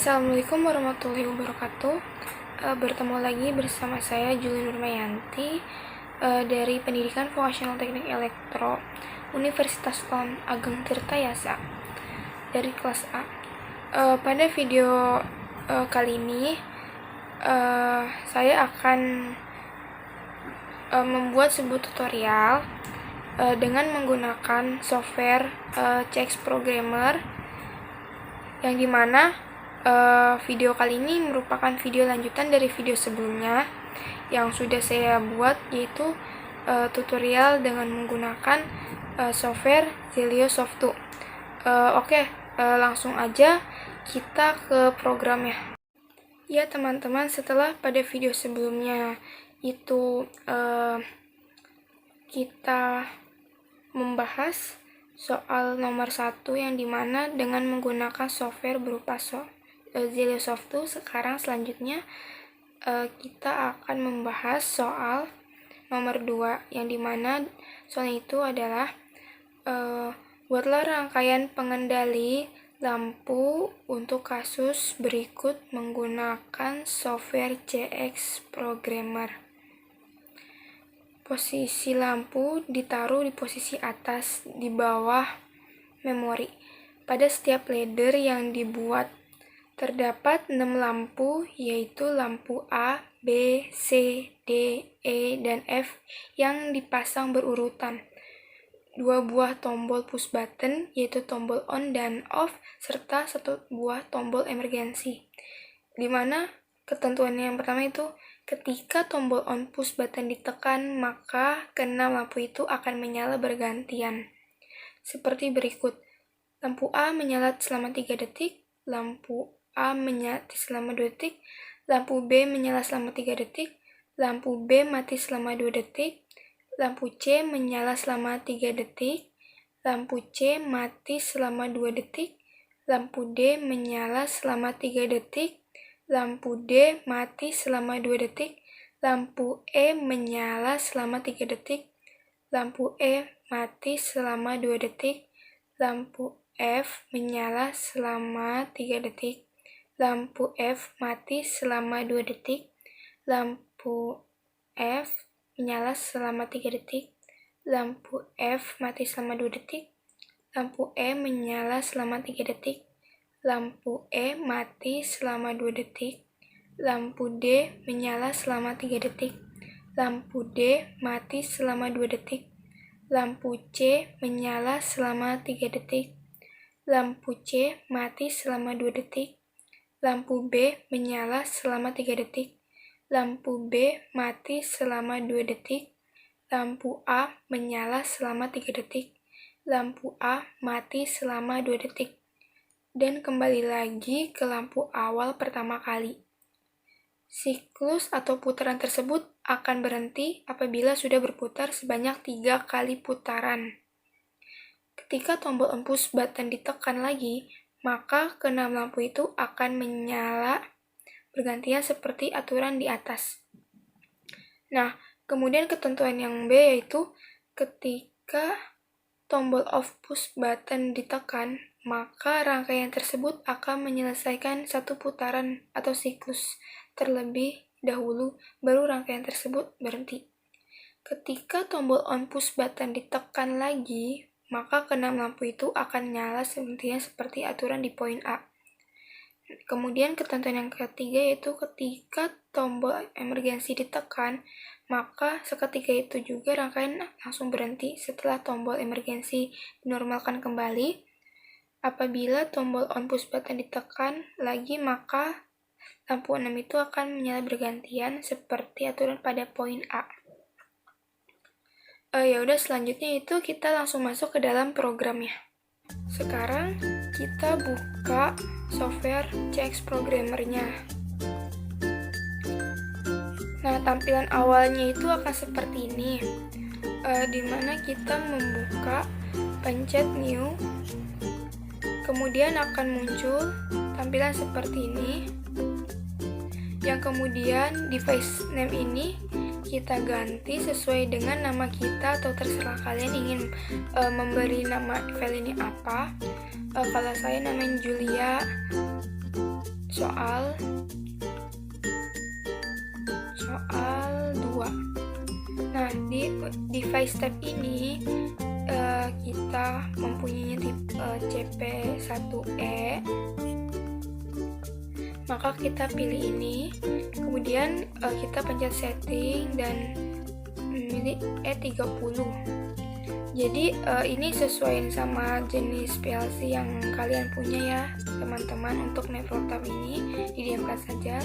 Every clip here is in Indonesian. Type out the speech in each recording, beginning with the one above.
Assalamualaikum warahmatullahi wabarakatuh. Bertemu lagi bersama saya Juli Nurmayanti dari Pendidikan Vokasional Teknik Elektro Universitas Ageng Tirtayasa dari kelas A. Pada video kali ini saya akan membuat sebuah tutorial dengan menggunakan software CX Programmer, yang dimana video kali ini merupakan video lanjutan dari video sebelumnya yang sudah saya buat, yaitu tutorial dengan menggunakan software Zelio Soft 2. Langsung aja kita ke programnya. Ya teman-teman, setelah pada video sebelumnya itu kita membahas soal nomor 1 yang dimana dengan menggunakan software berupa Zelio Soft 2, sekarang selanjutnya kita akan membahas soal nomor 2 yang dimana soalnya itu adalah buatlah rangkaian pengendali lampu untuk kasus berikut menggunakan software CX Programmer. Posisi lampu ditaruh di posisi atas di bawah memori. Pada setiap ladder yang dibuat terdapat 6 lampu, yaitu lampu A, B, C, D, E, dan F yang dipasang berurutan. 2 buah tombol push button, yaitu tombol on dan off, serta 1 buah tombol emergensi. Dimana ketentuan yang pertama itu, ketika tombol on push button ditekan, maka keenam lampu itu akan menyala bergantian. Seperti berikut. Lampu A menyala selama 3 detik, lampu A menyala selama 2 detik, lampu B menyala selama 3 detik, lampu B mati selama 2 detik, lampu C menyala selama 3 detik, lampu C mati selama 2 detik, lampu D menyala selama 3 detik, lampu D mati selama 2 detik, lampu E menyala selama 3 detik, lampu E mati selama 2 detik, lampu F menyala selama 3 detik, lampu F mati selama 2 detik, lampu F menyala selama 3 detik, lampu F mati selama 2 detik, lampu E menyala selama 3 detik, lampu E mati selama 2 detik, lampu D menyala selama 3 detik, lampu D mati selama 2 detik, lampu C menyala selama 3 detik, lampu C mati selama 2 detik, lampu B menyala selama 3 detik, lampu B mati selama 2 detik, lampu A menyala selama 3 detik, lampu A mati selama 2 detik, dan kembali lagi ke lampu awal pertama kali. Siklus atau putaran tersebut akan berhenti apabila sudah berputar sebanyak 3 kali putaran. Ketika tombol on push button ditekan lagi, maka keenam lampu itu akan menyala bergantian seperti aturan di atas. Nah, kemudian ketentuan yang B yaitu ketika tombol off push button ditekan, maka rangkaian tersebut akan menyelesaikan 1 putaran atau siklus terlebih dahulu, baru rangkaian tersebut berhenti. Ketika tombol on push button ditekan lagi, maka keenam lampu itu akan nyala seperti aturan di poin A. Kemudian ketentuan yang ketiga yaitu ketika tombol emergensi ditekan, maka seketika itu juga rangkaian langsung berhenti setelah tombol emergensi dinormalkan kembali. Apabila tombol on push button ditekan lagi, maka lampu 6 itu akan menyala bergantian seperti aturan pada poin A. Selanjutnya itu kita langsung masuk ke dalam programnya. Sekarang kita buka software CX Programmer-nya. Nah, tampilan awalnya itu akan seperti ini, dimana kita membuka, pencet new, kemudian akan muncul tampilan seperti ini, yang kemudian device name ini kita ganti sesuai dengan nama kita, atau terserah kalian ingin memberi nama file ini apa. Kalau saya namanya Julia soal 2. Nah, di device tab ini kita mempunyai tipe CP1E, maka kita pilih ini, kemudian kita pencet setting dan memilih E30. Jadi ini sesuai sama jenis PLC yang kalian punya ya teman-teman. Untuk network tab ini didiamkan saja,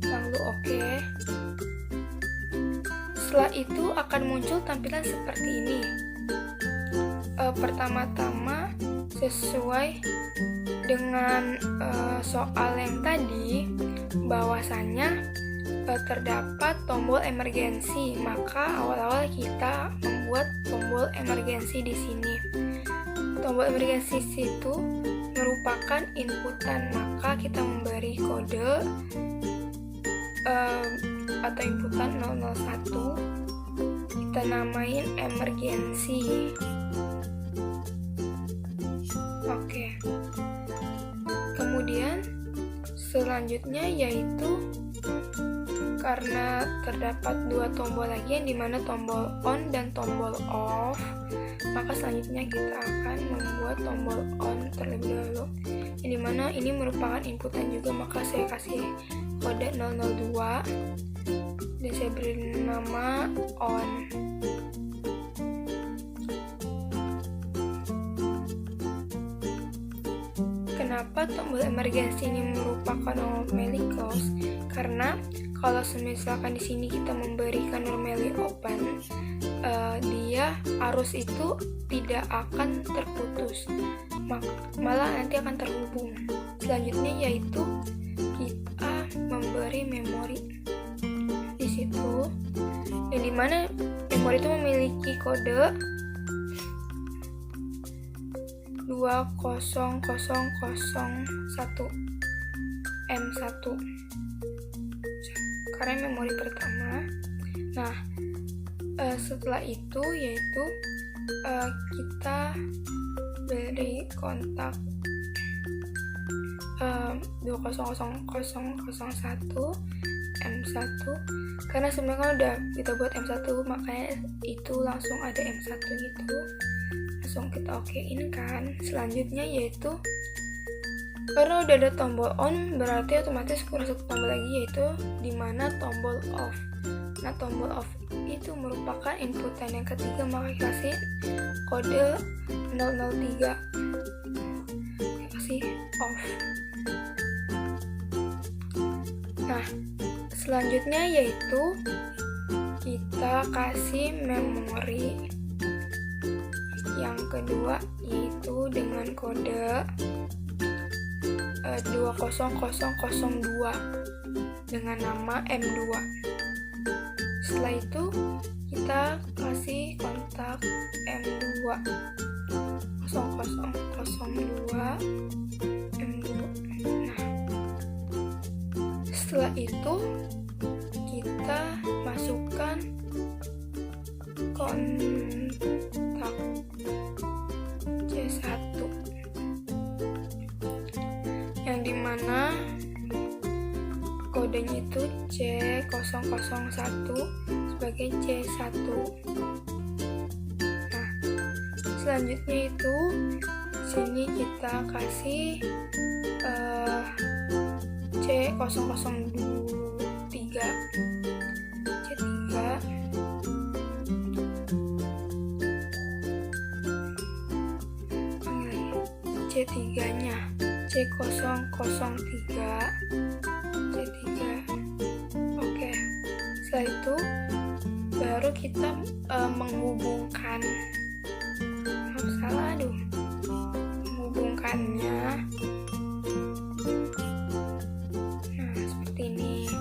lalu oke. Setelah itu akan muncul tampilan seperti ini. Pertama-tama sesuai dengan soal yang tadi, bahwasannya terdapat tombol emergensi, maka awal-awal kita membuat tombol emergensi di sini. Tombol emergensi itu merupakan inputan, maka kita memberi kode atau inputan 001, kita namain emergency. Oke. Kemudian selanjutnya yaitu karena terdapat dua tombol lagi yang dimana tombol on dan tombol off, maka selanjutnya kita akan membuat tombol on terlebih dahulu, yang dimana ini merupakan inputan juga, maka saya kasih kode 002 dan saya beri nama on. Kenapa tombol emergency ini merupakan normally close? Karena kalau misalkan di sini kita memberikan normally open, dia arus itu tidak akan terputus, malah nanti akan terhubung. Selanjutnya yaitu kita memberi memori di situ, yang dimana memori itu memiliki kode 20001 M1 karena memori pertama. Nah, setelah itu yaitu kita beri kontak 20001 M1, karena sebenarnya kan udah kita buat M1, makanya itu langsung ada M1 gitu, langsung kita okein kan. Selanjutnya yaitu karena udah ada tombol on, berarti otomatis kurang satu tombol lagi, yaitu dimana tombol off. Nah, tombol off itu merupakan inputan yang ketiga, maka kasih kode 003, kasih off. Nah, selanjutnya yaitu kita kasih memori yang kedua, yaitu dengan kode 20002 dengan nama M2. Setelah itu kita kasih kontak M2 0002 M2. Nah, setelah itu kita masukkan kontak C1, yang dimana kodenya itu C001 sebagai C1. Nah, selanjutnya itu sini kita kasih C003 C3-nya C003 C3. Oke. Setelah itu baru kita menghubungkan menghubungkannya. Nah, seperti ini.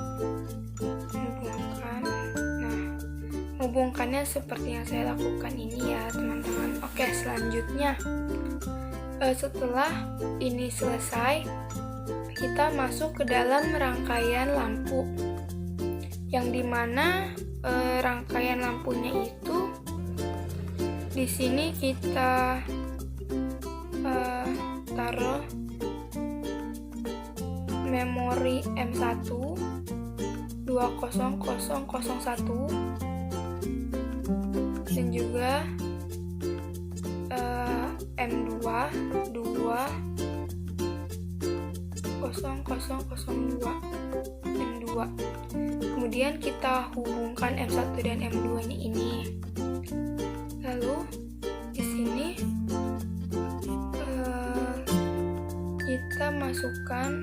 Menghubungkannya seperti yang saya lakukan ini ya, teman-teman. Oke, selanjutnya setelah ini selesai, kita masuk ke dalam rangkaian lampu, yang dimana rangkaian lampunya itu di sini kita taruh memori M1 20001 dan juga M2 20002 M2. Kemudian kita hubungkan M1 dan M2 nya ini. Lalu di sini kita masukkan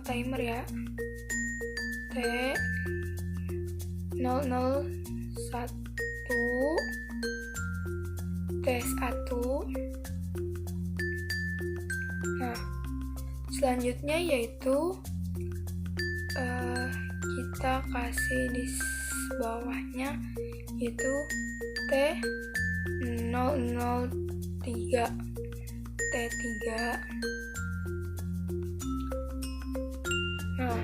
timer ya, T001 T1. Nah, selanjutnya yaitu kita kasih di bawahnya yaitu T003 T3. Nah,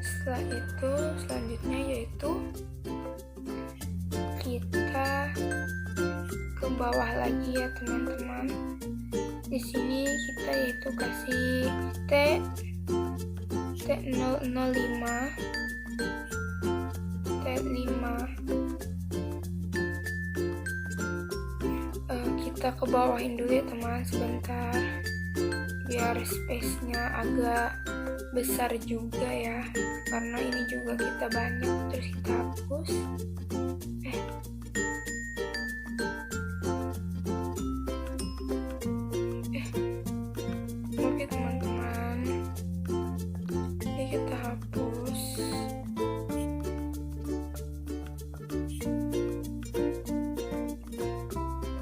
setelah itu selanjutnya yaitu kita ke bawah lagi ya teman-teman. Di sini kita yaitu kasih T005 T5. Kita ke bawahin dulu ya teman sebentar biar space-nya agak besar juga ya, karena ini juga kita banyak. Terus kita hapus. Oke teman-teman, ini kita hapus.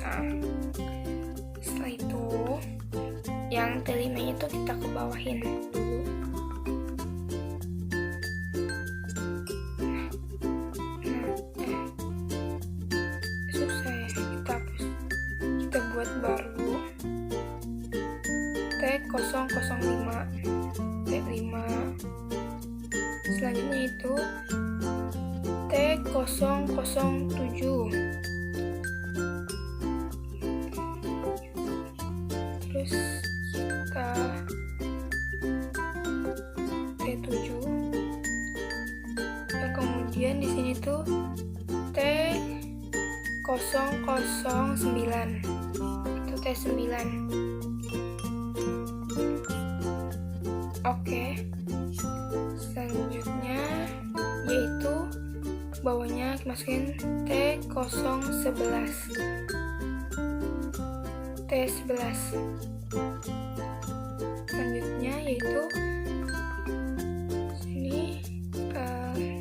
Nah, setelah itu yang T5 itu kita ke bawahin dulu. Susah ya, kita hapus. Kita buat baru T005 T5. Selanjutnya itu T007. Terus kita T7. Dan kemudian di sini tuh T009 itu T9. Oke. Selanjutnya yaitu bawahnya masukin T011 T11. Selanjutnya yaitu sini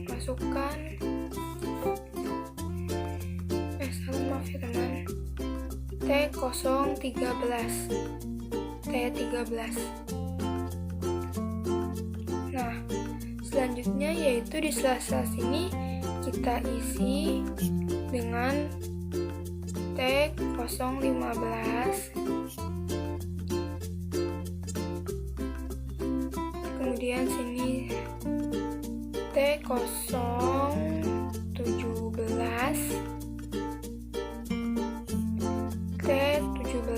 masukkan maaf ya teman, T013 T13. Nah, selanjutnya yaitu di sela-sela sini kita isi dengan T015. Kemudian sini T017 T17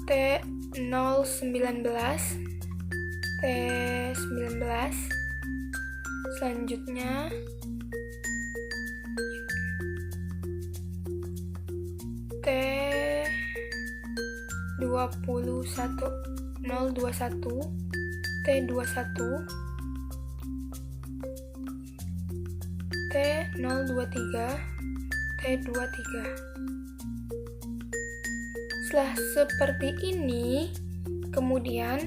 T019 T19. Selanjutnya T21 T21 T023 T23. Setelah seperti ini, kemudian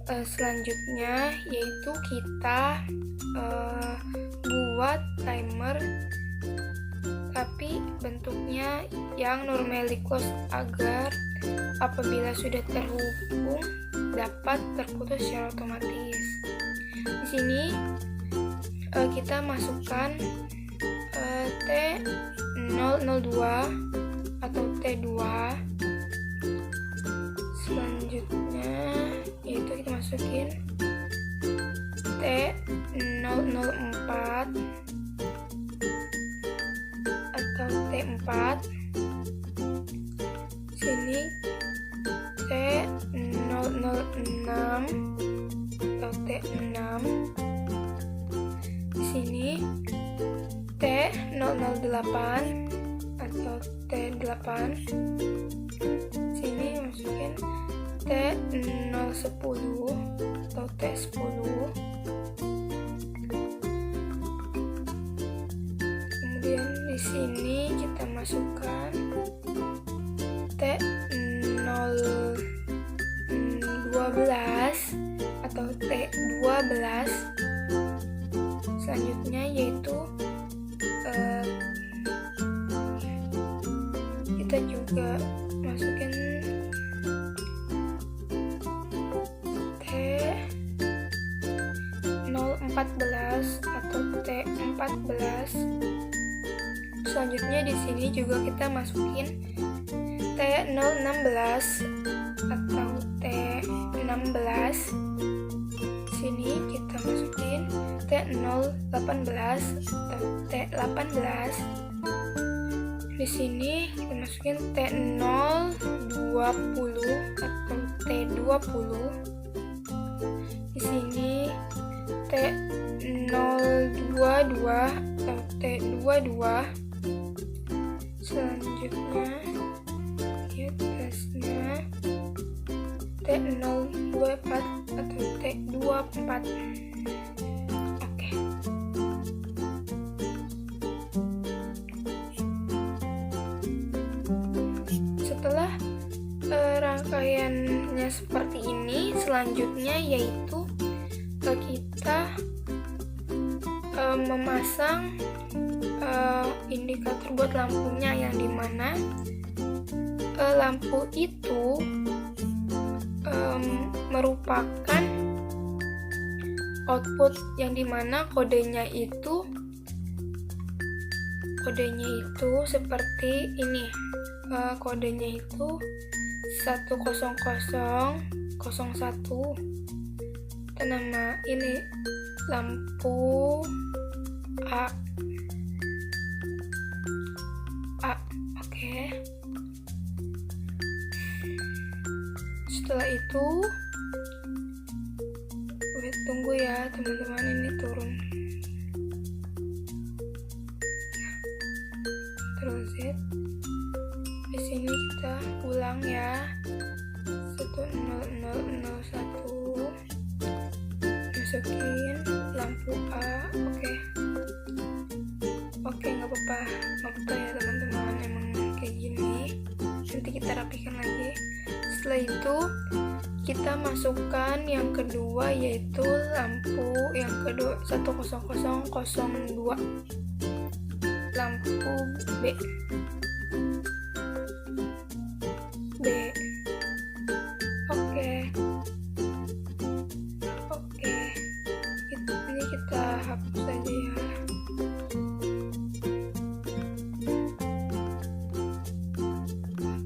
selanjutnya yaitu kita buat timer tapi bentuknya yang normally close agar apabila sudah terhubung dapat terputus secara otomatis. Di sini kita masukkan T002 atau T2. Selanjutnya yaitu kita masukin T004 Sini T006 atau T6. Di sini T008 atau T8. Sini masukin T010 atau T10. Kemudian di sini kita masukkan T012 atau T12. Selanjutnya yaitu kita juga masukin T014 atau T14. Selanjutnya di sini juga kita masukin T016 atau T16. Sini kita masukin T018 atau T18. Di sini kita masukin T020 atau T20. Di sini T022 atau T22. Selanjutnya di atasnya T024 atau T24. Oke. Setelah rangkaiannya seperti ini, selanjutnya yaitu kita memasang indikator buat lampunya, yang dimana lampu itu merupakan output, yang dimana kodenya itu seperti ini. Kodenya itu 10001. Nama ini lampu A. Oke. Setelah itu tunggu ya teman-teman, ini turun. Terus di sini kita ulang ya. 10001, masukin lampu A. Oke, nggak apa-apa ya teman-teman, emang kayak gini. Nanti kita rapikan lagi. Setelah itu kita masukkan yang kedua, yaitu lampu yang kedua 10002, lampu B. Oke, ini kita hapus saja ya.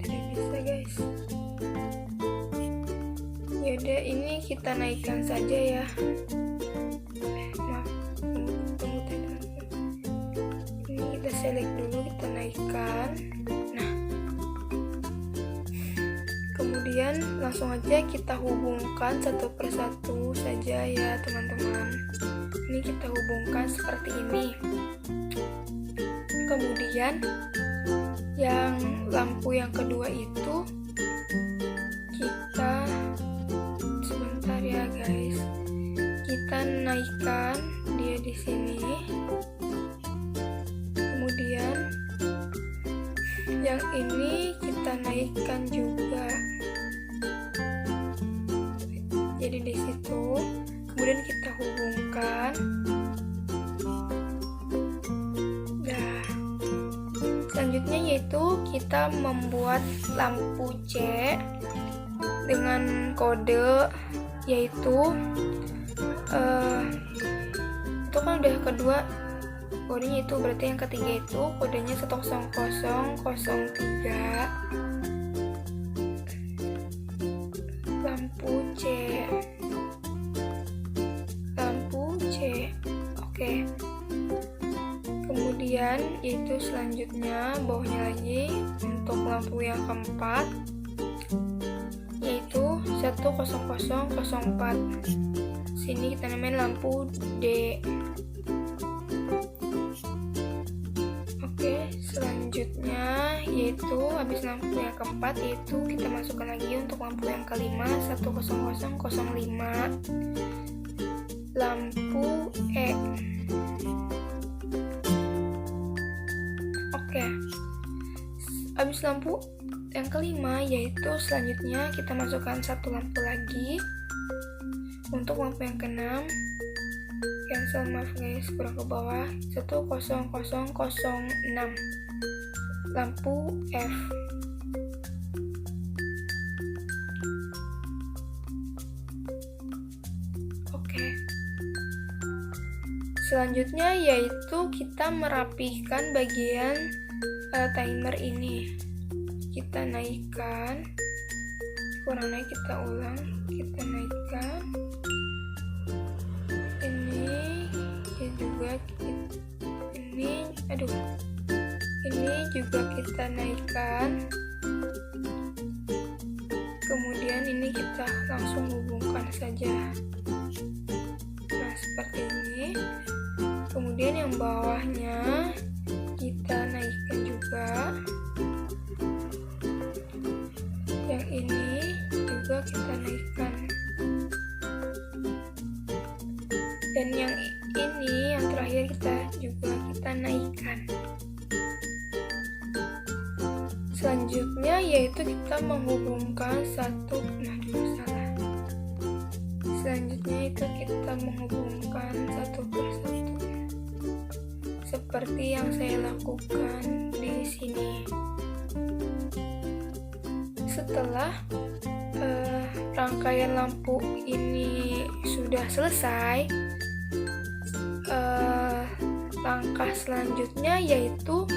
Tidak bisa guys. Yaudah, ini kita naikkan saja ya. Maaf, tunggu teman-teman. Ini kita select dulu, kita naikkan. Nah, kemudian langsung aja kita hubungkan satu persatu saja ya teman-teman. Ini kita hubungkan seperti ini. Kemudian yang lampu yang kedua itu kita, sebentar ya guys, kita naikkan dia di sini. Kemudian yang ini kita naikkan juga, jadi di situ. Kemudian kita hubungkan. Nah, selanjutnya yaitu kita membuat lampu C dengan kode, yaitu itu kan udah kedua kodenya, itu berarti yang ketiga itu kodenya 10003 lampu C. Oke. Kemudian yaitu selanjutnya bawahnya lagi lampu yang keempat, yaitu 10004. Sini kita namain lampu D. Oke, selanjutnya yaitu habis lampu yang keempat, yaitu kita masukkan lagi untuk lampu yang kelima, 10005, lampu E. Oke, habis lampu yang kelima, yaitu selanjutnya kita masukkan satu lampu lagi untuk lampu yang keenam. Cancel, maaf guys, kurang ke bawah, 10006, lampu F. Oke, selanjutnya yaitu kita merapihkan bagian timer ini. Kita naikkan, kurang naik, kita ulang, kita naikkan ini juga kita naikkan, kemudian ini kita langsung hubungkan saja. Nah, seperti ini. Kemudian yang bawahnya kita naikkan juga, yang ini juga kita naikkan, dan yang ini yang terakhir kita naikkan. Selanjutnya yaitu kita menghubungkan Selanjutnya itu kita menghubungkan satu persatu, seperti yang saya lakukan di sini. Setelah rangkaian lampu ini sudah selesai, langkah selanjutnya yaitu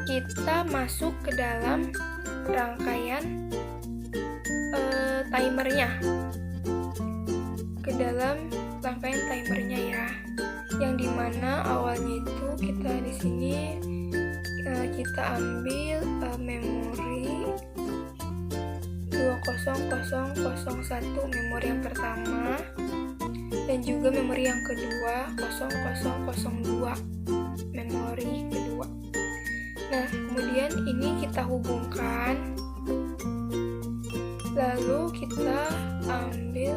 kita masuk ke dalam rangkaian timernya, ya, yang dimana awalnya itu kita di sini kita ambil memori 20001, memori yang pertama, dan juga memori yang kedua 0002, memori kedua. Nah, kemudian ini kita hubungkan, lalu kita ambil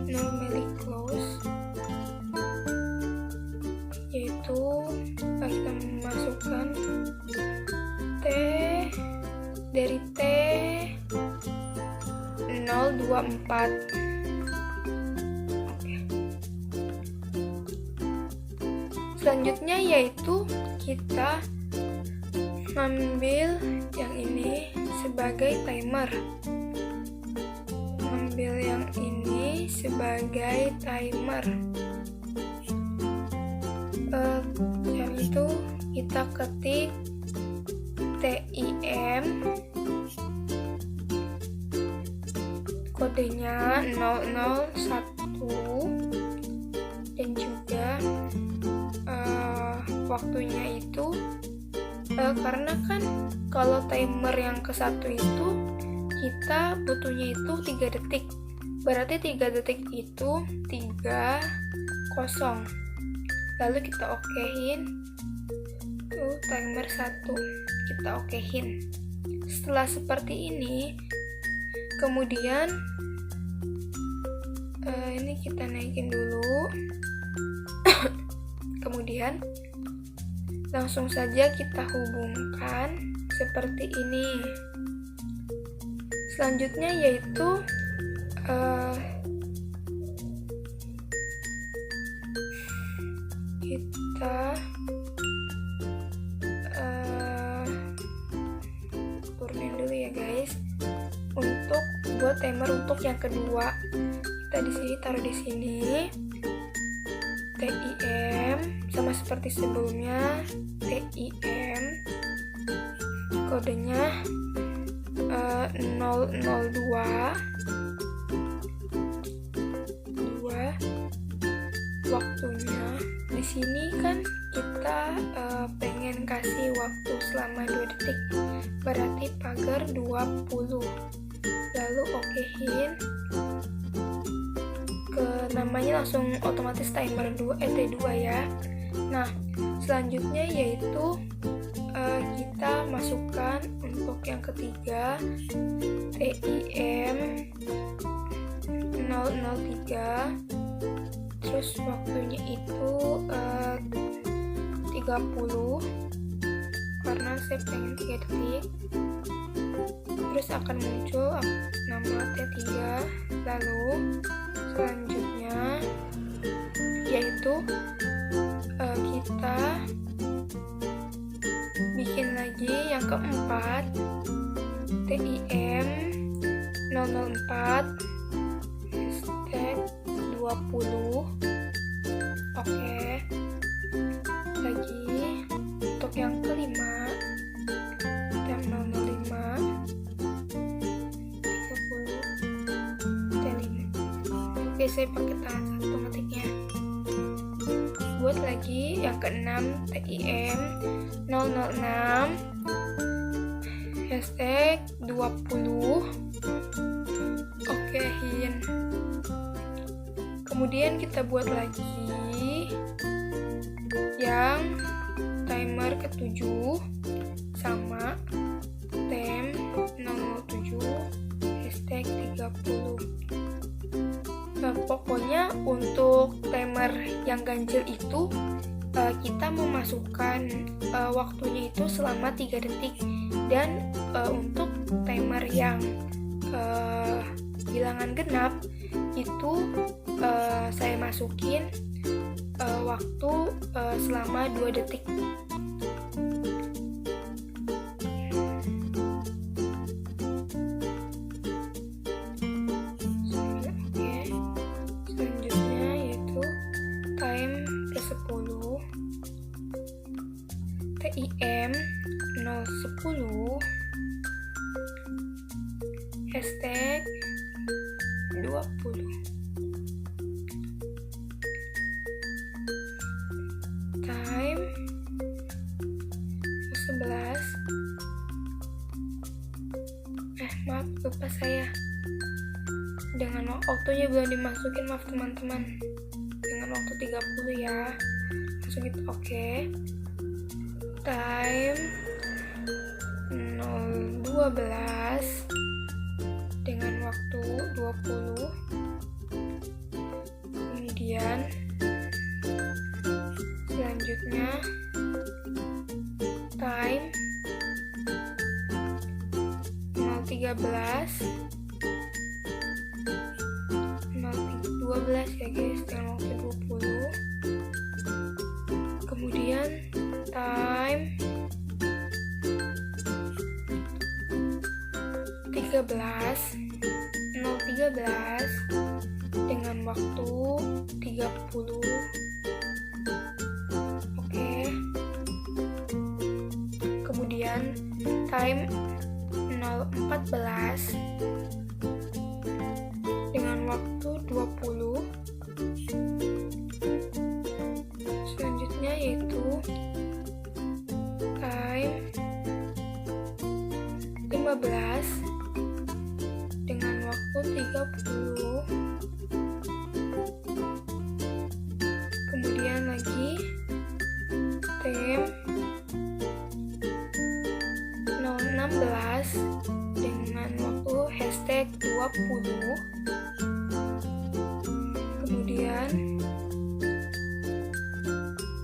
normally close, yaitu kita memasukkan T dari T024. Selanjutnya yaitu kita ambil yang ini sebagai timer. Yang itu kita ketik TIM, kodenya 001, dan juga waktunya itu karena kan kalau timer yang ke satu itu kita butuhnya itu 3 detik, berarti 3 detik itu 30, lalu kita okehin tuh timer 1, kita okehin. Setelah seperti ini, kemudian ini kita naikin dulu. Kemudian langsung saja kita hubungkan seperti ini. Selanjutnya yaitu kita turunin dulu ya guys. Untuk buat timer untuk yang kedua, kita di sini taruh di sini TIM, sama seperti sebelumnya TIM, kodenya 002, waktunya di sini kan kita pengen kasih waktu selama 2 detik, pagar 20. Lalu okein ke namanya, langsung otomatis timer T2 ya. Nah, selanjutnya yaitu kita masukkan untuk yang ketiga TIM 003, terus waktunya itu 30 karena saya pengen 3 detik. Terus akan muncul nama T3. Lalu selanjutnya yaitu kita bikin lagi yang keempat TIM 004 hashtag 20. Oke, lagi untuk yang kelima TIM 005 30 T5. Oke, saya pakai tangan satu ngetiknya. Buat lagi yang keenam TIM 006 hashtag 20. Okein. Kemudian kita buat lagi yang timer ke-7 sama TIM 007 hashtag 30. Nah, pokoknya untuk timer yang ganjil itu kita memasukkan waktunya itu selama 3 detik, dan untuk timer yang bilangan genap itu saya masukin waktu selama 2 detik. Selanjutnya yaitu time ke-10 TIM 010 hashtag 20. Time ke-11. Maaf, lupa saya. Dengan waktunya belum dimasukin, maaf teman-teman. Dengan waktu 30 ya. Langsung itu oke. Time 012 dengan waktu 20. Kemudian selanjutnya time 013 012 ya guys, dengan waktu 20. Kemudian time 013 dengan waktu 30. Oke. Kemudian time 014 dengan waktu 20. Selanjutnya yaitu time 15 dengan waktu 30. Kemudian lagi TIM 016 dengan waktu hashtag 20. Kemudian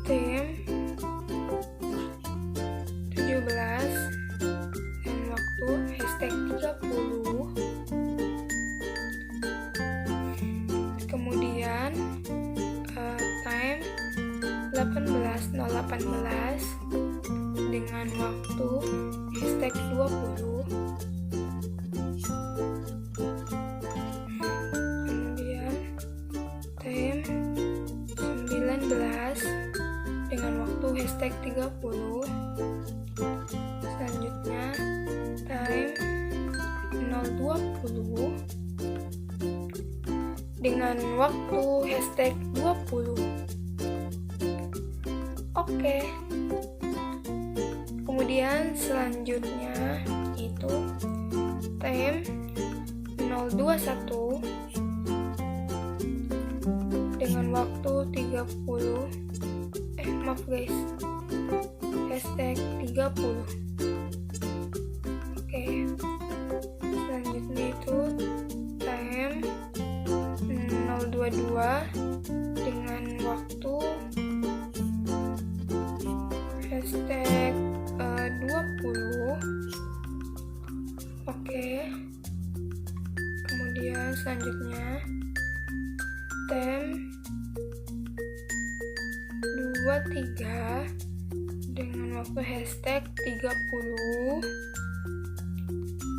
TIM 17 dengan waktu hashtag 30. Kemudian time 18.018 dengan waktu hashtag 20. Kemudian time 19 dengan waktu hashtag 30. Selanjutnya time 020 dengan waktu hashtag 20. Oke. Kemudian selanjutnya yaitu time 021 dengan waktu 30 maaf guys, hashtag 30. Oke, selanjutnya itu time 022 dengan waktu hashtag 20. Oke, kemudian selanjutnya time 23 dengan waktu hashtag 30.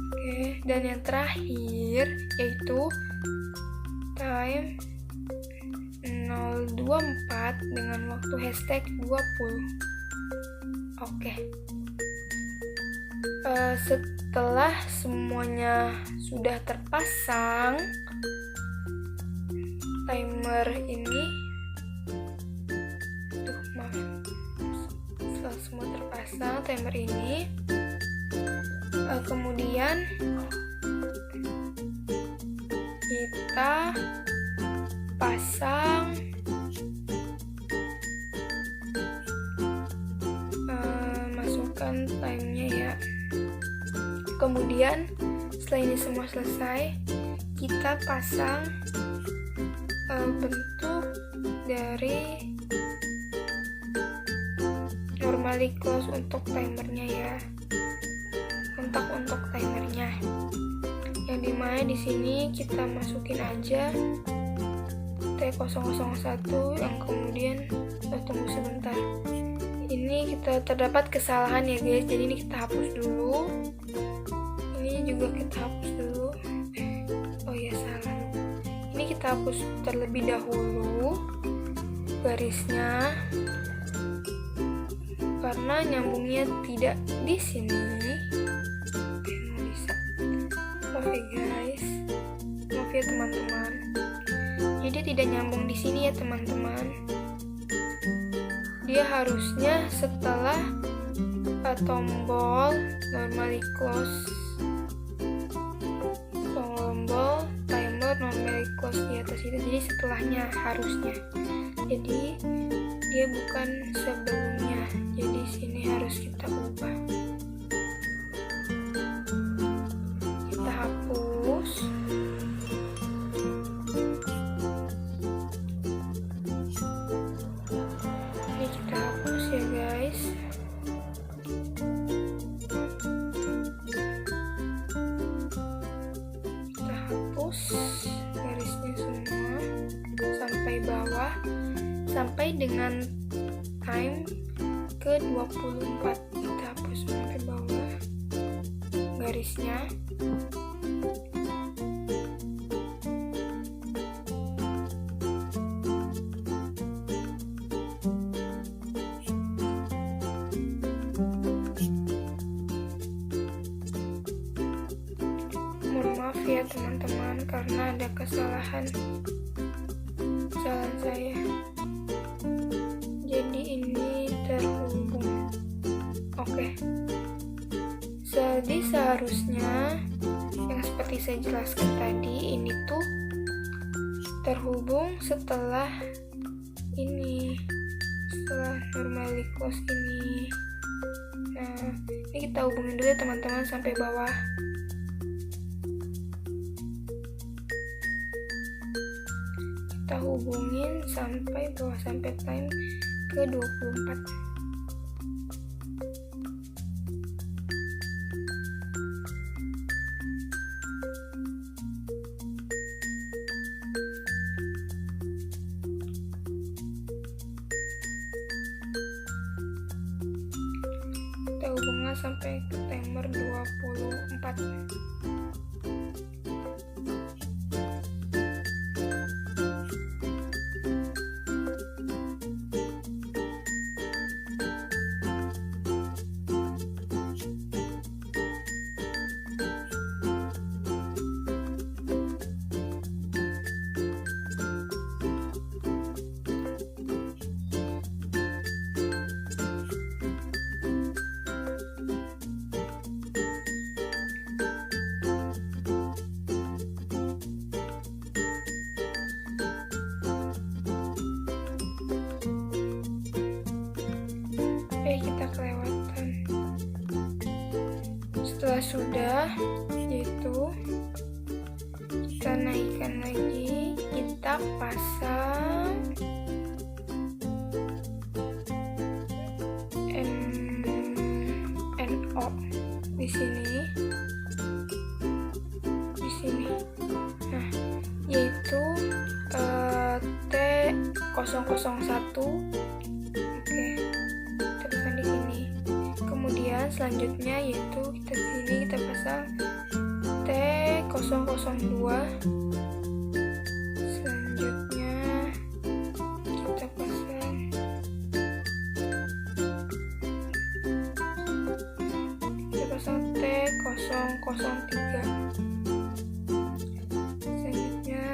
Oke, dan yang terakhir yaitu time 024 dengan waktu hashtag 20. Oke, setelah semuanya sudah terpasang, timer ini setelah semua terpasang timer ini, kemudian kita pasang masukkan timenya ya. Kemudian setelah ini semua selesai, kita pasang bentuk dari normally close untuk timernya ya, untuk timernya, yang dimana di sini kita masukin aja T001 yang kemudian tunggu sebentar, ini kita terdapat kesalahan ya guys, jadi ini kita hapus dulu, ini juga kita hapus dulu, oh ya salah, ini kita hapus terlebih dahulu garisnya karena nyambungnya tidak di sini. Oke, nggak bisa, maaf ya guys, maaf ya teman-teman, jadi tidak nyambung di sini ya teman-teman, dia harusnya setelah tombol normally close, tombol timer normally close di atas itu, jadi setelahnya harusnya, jadi dia bukan sebelumnya, jadi sini harus kita ubah, kita hapus. Ini kita hapus ya guys. Kita hapus garisnya semua sampai bawah, sampai dengan time ke 24, kita hapus sampai bawah garisnya. Mohon maaf ya teman-teman karena ada kesalahan saya. Jadi ini terhubung. Oke. Jadi seharusnya yang seperti saya jelaskan tadi, ini tuh terhubung setelah ini, setelah normally close ini. Nah, ini kita hubungin dulu ya teman-teman sampai bawah. Kita hubungin sampai bawah, sampai time ke 24. Kita hubungnya sampai ke timer 24. sudah, yaitu kita naikkan lagi, kita pasang NO di sini. Nah, yaitu T001. Oke, kita pasang di sini. Kemudian selanjutnya yaitu kita di sini kita pasang T002. Selanjutnya kita pasang T003. Selanjutnya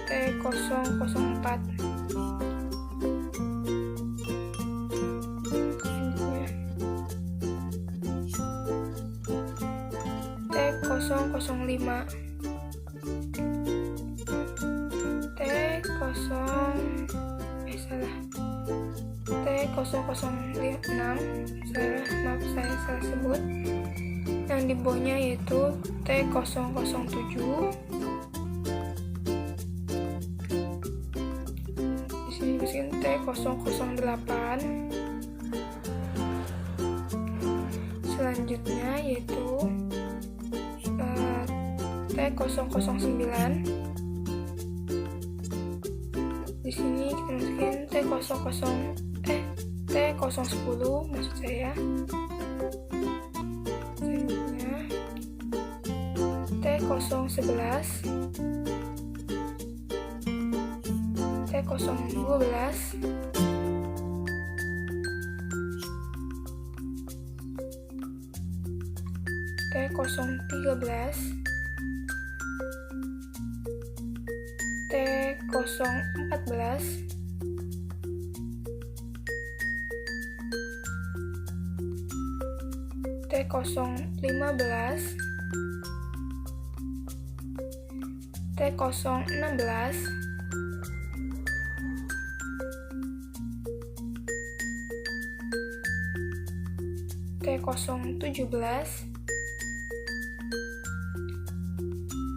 T004. T005, T006, maaf saya salah sebut. Yang di bawahnya yaitu T007. Di sini masukin T008. Selanjutnya yaitu T009. Di sini kita masukin T010 maksud saya. Selanjutnya T011, T012, T013, T014, T015, T016, T017.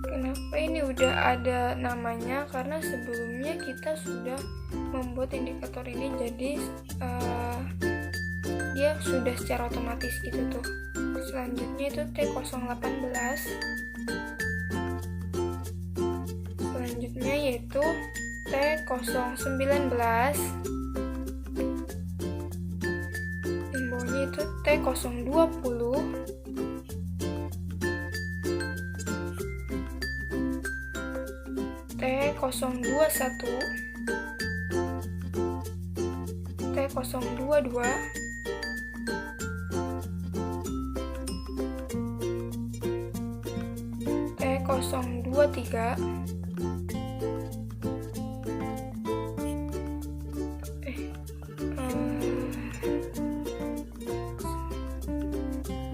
Kenapa ini udah ada namanya? Karena sebelumnya kita sudah membuat indikator ini, jadi dia sudah secara otomatis gitu tuh. Selanjutnya itu T018. Selanjutnya yaitu T019. Yang bawahnya itu T020. T021, T022, T023,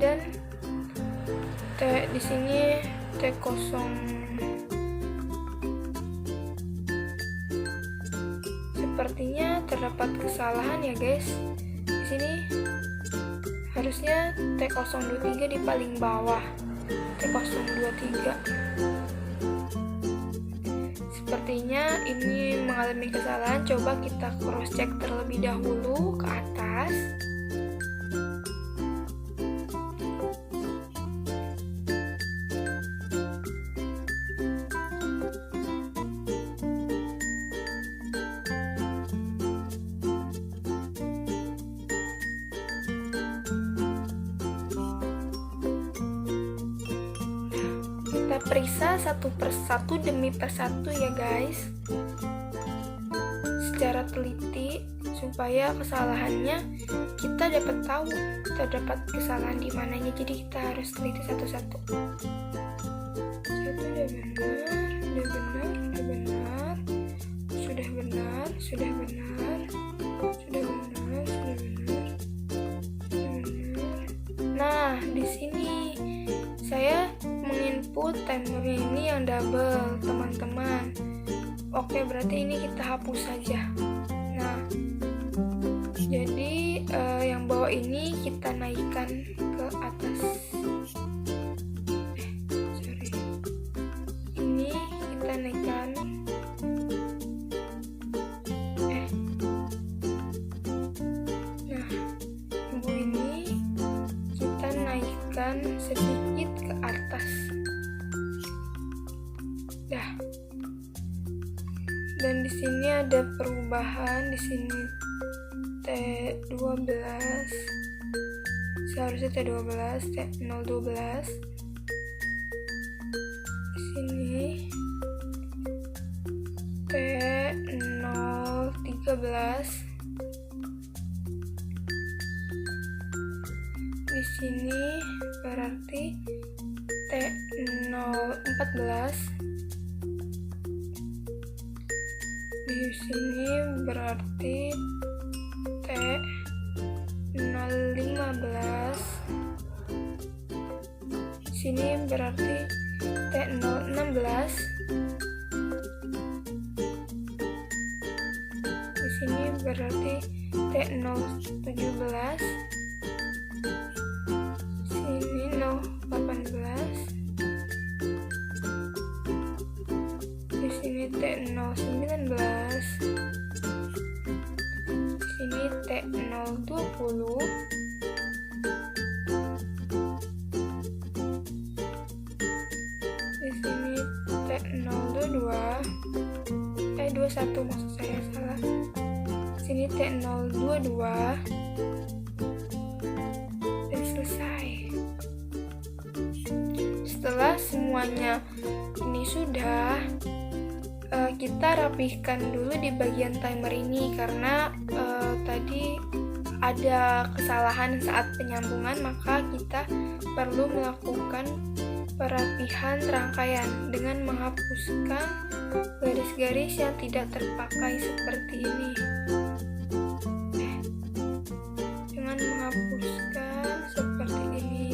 dan di sini T0. Sepertinya terdapat kesalahan ya guys. Di sini harusnya T023 di paling bawah. T023. Sepertinya ini mengalami kesalahan. Coba kita cross check terlebih dahulu ke atas. Kita periksa satu persatu demi persatu ya guys, secara teliti supaya kesalahannya kita dapat tahu terdapat kesalahan di mananya. Jadi kita harus teliti satu-satu. Satu udah benar, sudah benar. Nah, di sini saya menginput timer ini yang double, teman-teman. Oke, berarti ini kita hapus saja. Nah, jadi yang bawah ini kita naikkan ke atas. sini ada perubahan. Di sini T12 seharusnya T12, T012. Di sini T013. Di sini berarti T014. Di sini berarti T015. Di sini berarti T016. Di sini berarti T017. Sini 018. Di sini T019. Di sini T020. Di sini T022. 21 maksud saya, salah. Di sini T022. Dan selesai. Setelah semuanya ini sudah, kita rapihkan dulu di bagian timer ini karena tadi ada kesalahan saat penyambungan, maka kita perlu melakukan perapihan rangkaian dengan menghapuskan garis-garis yang tidak terpakai seperti ini. Dengan menghapuskan seperti ini.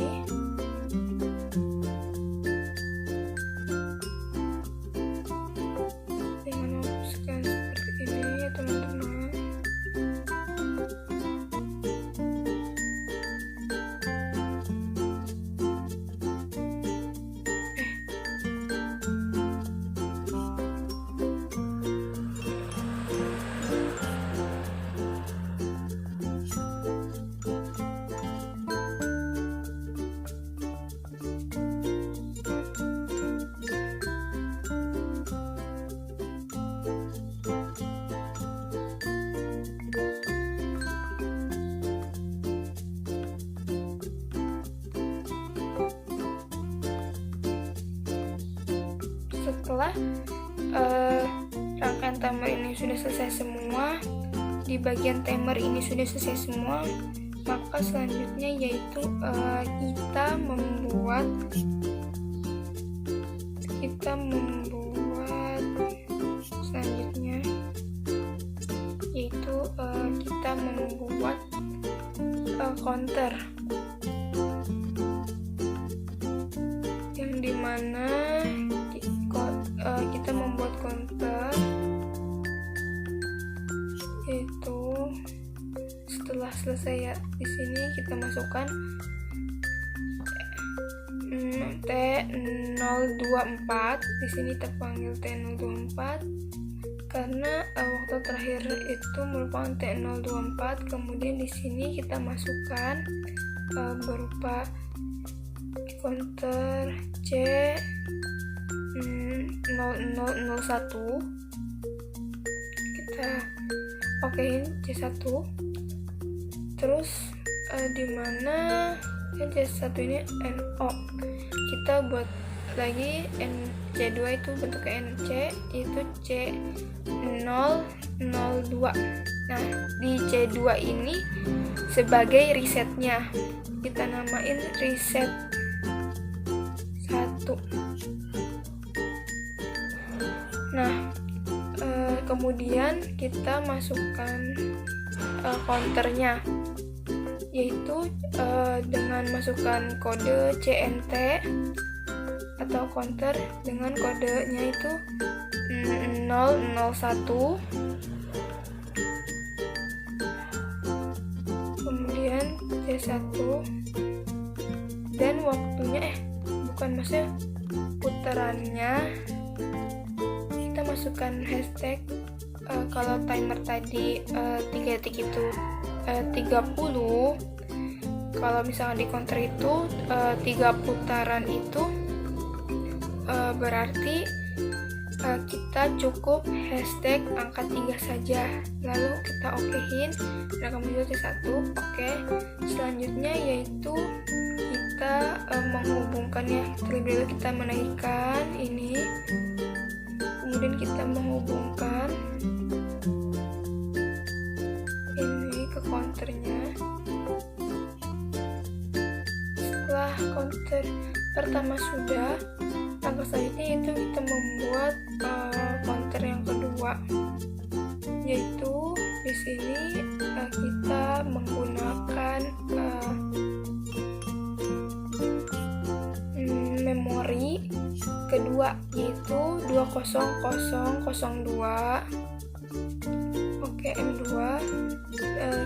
Setelah rangkaian timer ini sudah selesai semua, di bagian timer ini sudah selesai semua, maka selanjutnya yaitu kita membuat selanjutnya yaitu kita membuat counter, yang dimana kita membuat counter yaitu setelah selesai ya. Di sini kita masukkan T024. Di sini terpanggil T024 karena waktu terakhir itu merupakan T024. Kemudian di sini kita masukkan berupa counter C001. Kita okein C1. Terus dimana kan C1 ini NO, kita buat lagi C2 itu bentuknya NC, itu C002. Nah, di C2 ini sebagai resetnya kita namain reset 1. Nah, kemudian kita masukkan counternya, yaitu dengan masukkan kode CNT atau counter dengan kodenya itu 001. Kemudian C1 dan waktunya maksudnya putarannya kita masukkan hashtag. Kalau timer tadi 3 detik itu 30, kalau misalnya di counter itu 3 putaran itu berarti kita cukup hashtag angka 3 saja, lalu kita okein rekam video T1. Oke, selanjutnya yaitu kita menghubungkannya. Terlebih dahulu kita menaikkan ini, kemudian kita menghubungkan ini ke counternya. Setelah counter pertama sudah, langkah selanjutnya yaitu kita membuat counter yang kedua, yaitu di sini kita menggunakan memori kedua, yaitu 20002. Oke, M2.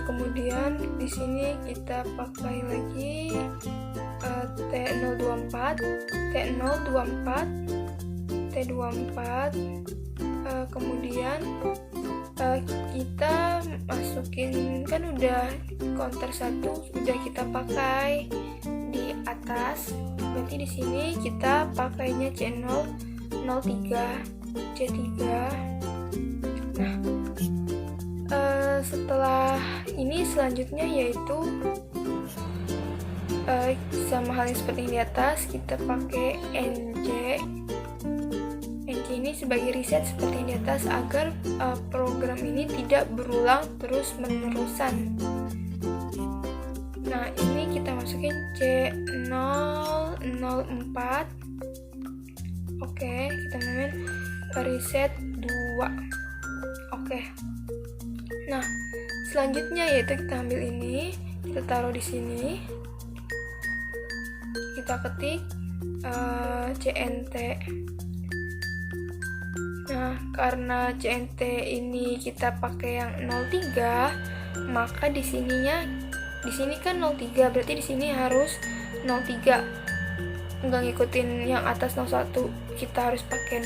Kemudian di sini kita pakai lagi T024, kemudian kita masukin, kan udah counter 1 sudah kita pakai di atas, berarti di sini kita pakainya C003. Nah, setelah ini selanjutnya yaitu sama halnya seperti di atas, kita pakai NJ ini sebagai reset seperti di atas agar program ini tidak berulang terus menerusan. Nah, ini kita masukin C004. Oke, kita namain reset 2. Oke. Nah, selanjutnya yaitu kita ambil ini, kita taruh di sini. Kita ketik CNT. Nah, karena CNT ini kita pakai yang 03, maka di sini kan 03, berarti di sini harus 03. Enggak ngikutin yang atas 01. Kita harus pakai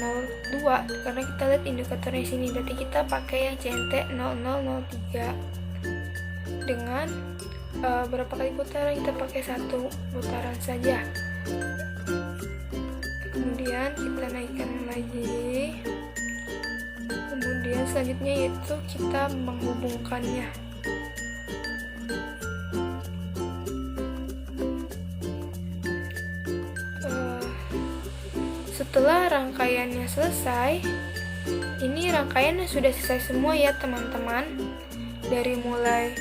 02 karena kita lihat indikatornya di sini, berarti kita pakai yang CNT 0003. Dengan berapa kali putaran? Kita pakai 1 putaran saja. Kemudian kita naikkan lagi. Kemudian selanjutnya yaitu kita menghubungkannya. Setelah rangkaiannya selesai, ini rangkaiannya sudah selesai semua ya teman-teman. Dari mulai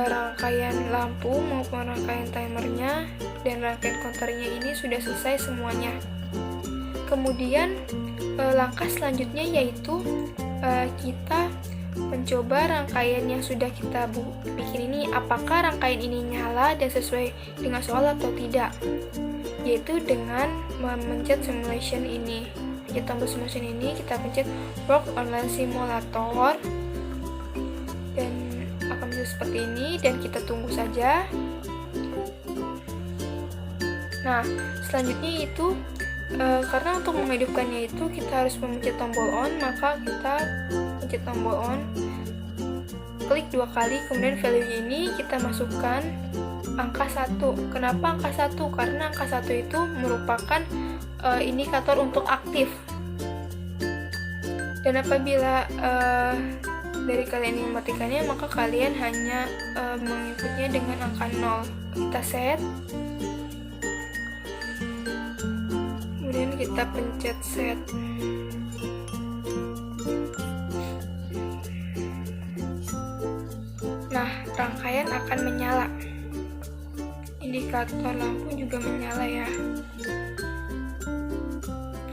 rangkaian lampu maupun rangkaian timernya dan rangkaian counternya ini sudah selesai semuanya. Kemudian langkah selanjutnya yaitu kita mencoba rangkaian yang sudah kita bikin ini, apakah rangkaian ini nyala dan sesuai dengan soal atau tidak, yaitu dengan memencet simulation ini. Pencet tombol simulation ini, kita pencet work online simulator dan akan bisa seperti ini, dan kita tunggu saja. Nah, selanjutnya itu karena untuk menghidupkannya itu kita harus memencet tombol on, maka kita pencet tombol on, klik 2 kali, kemudian value ini kita masukkan angka 1. Kenapa angka 1? Karena angka 1 itu merupakan indikator untuk aktif. Dan apabila dari kalian yang mematikannya, maka kalian hanya mengikutnya dengan angka 0. Kita set, kemudian kita pencet set. Nah, rangkaian akan menyala. Indikator lampu juga menyala ya.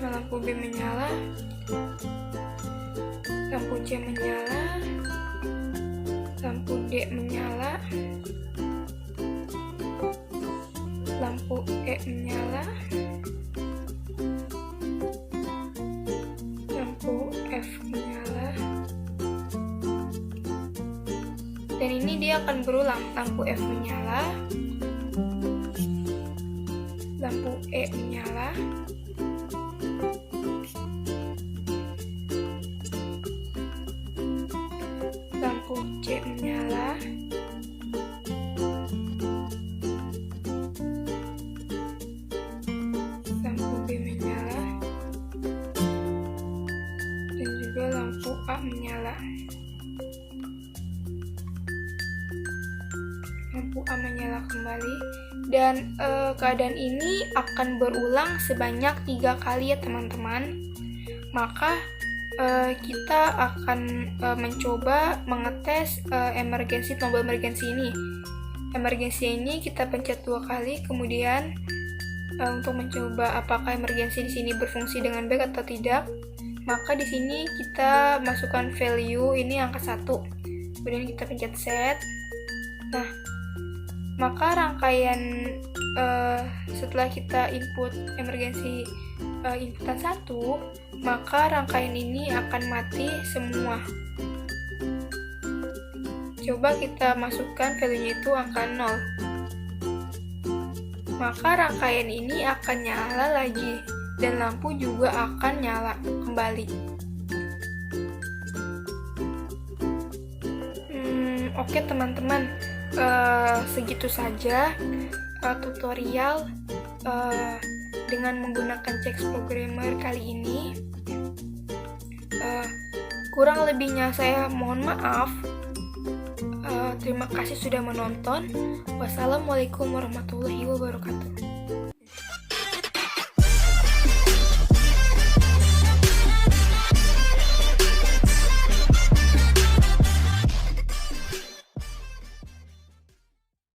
Nah, lampu B menyala, lampu C menyala, lampu D menyala, lampu E menyala, lampu F menyala, dan ini dia akan berulang. Lampu F menyala, lampu E menyala, lampu C menyala, lampu B menyala, menyala. Lampu A menyala kembali, dan keadaan ini akan berulang sebanyak 3 kali ya teman-teman. Maka kita akan mencoba mengetes tombol emergency ini. Emergency ini kita pencet 2 kali, kemudian untuk mencoba apakah emergency di sini berfungsi dengan baik atau tidak, maka di sini kita masukkan value ini angka 1. Kemudian kita pencet set. Nah, maka rangkaian setelah kita input emergency inputan 1, maka rangkaian ini akan mati semua. Coba kita masukkan value-nya itu angka 0. Maka rangkaian ini akan nyala lagi, dan lampu juga akan nyala kembali. Oke teman-teman, segitu saja tutorial dengan menggunakan CheckS Programmer kali ini. Kurang lebihnya saya mohon maaf. Terima kasih sudah menonton. Wassalamualaikum warahmatullahi wabarakatuh.